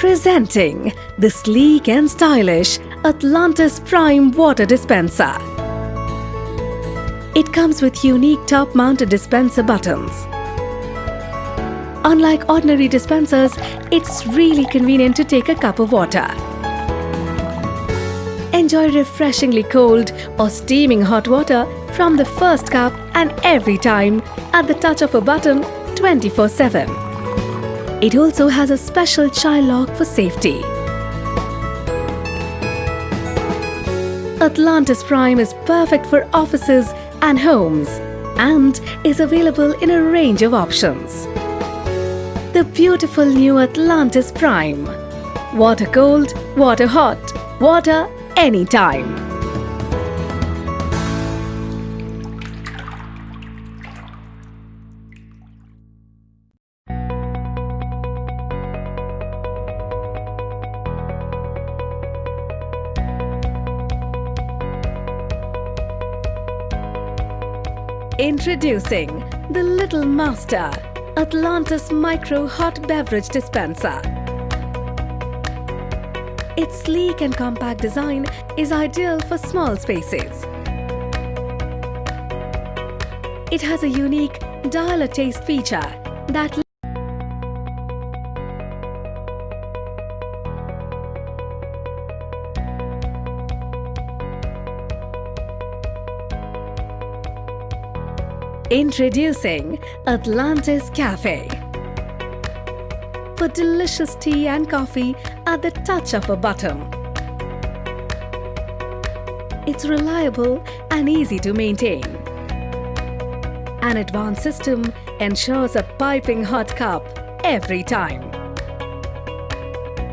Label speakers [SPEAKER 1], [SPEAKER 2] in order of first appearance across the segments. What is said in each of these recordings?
[SPEAKER 1] Presenting the sleek and stylish Atlantis Prime Water Dispenser. It comes with unique top-mounted dispenser buttons. Unlike ordinary dispensers, it's really convenient to take a cup of water. Enjoy refreshingly cold or steaming hot water from the first cup and every time at the touch of a button 24/7. It also has a special child lock for safety. Atlantis Prime is perfect for offices and homes and is available in a range of options. The beautiful new Atlantis Prime. Water cold, water hot, water anytime. Introducing the Little Master Atlantis Micro Hot Beverage Dispenser. Its sleek and compact design is ideal for small spaces. It has a unique dial-a-taste feature that Introducing Atlantis Cafe. For delicious tea and coffee at the touch of a button. It's reliable and easy to maintain. An advanced system ensures a piping hot cup every time.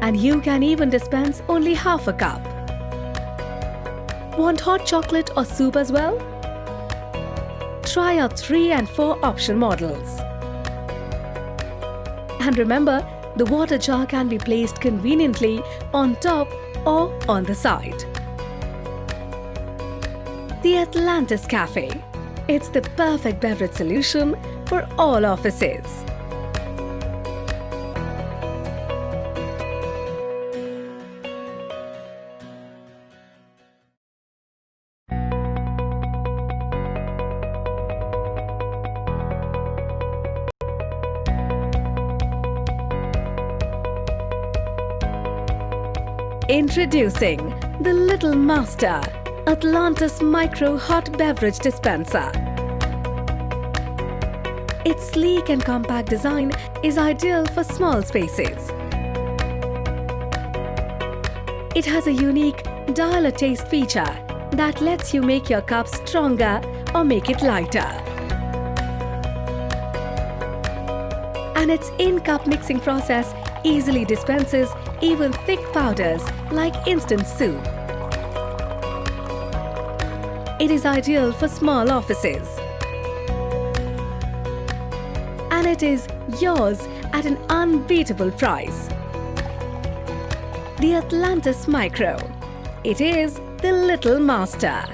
[SPEAKER 1] And you can even dispense only half a cup. Want hot chocolate or soup as well? Try our 3 and 4 option models. And remember, the water jar can be placed conveniently on top or on the side. The Atlantis Cafe. It's the perfect beverage solution for all offices. Introducing the Little Master Atlantis Micro Hot Beverage Dispenser. Its sleek and compact design is ideal for small spaces. It has a unique dial-a-taste feature that lets you make your cup stronger or make it lighter. And its in-cup mixing process easily dispenses even thick powders like instant soup. It is ideal for small offices. And it is yours at an unbeatable price. The Atlantis Micro. It is the Little Master.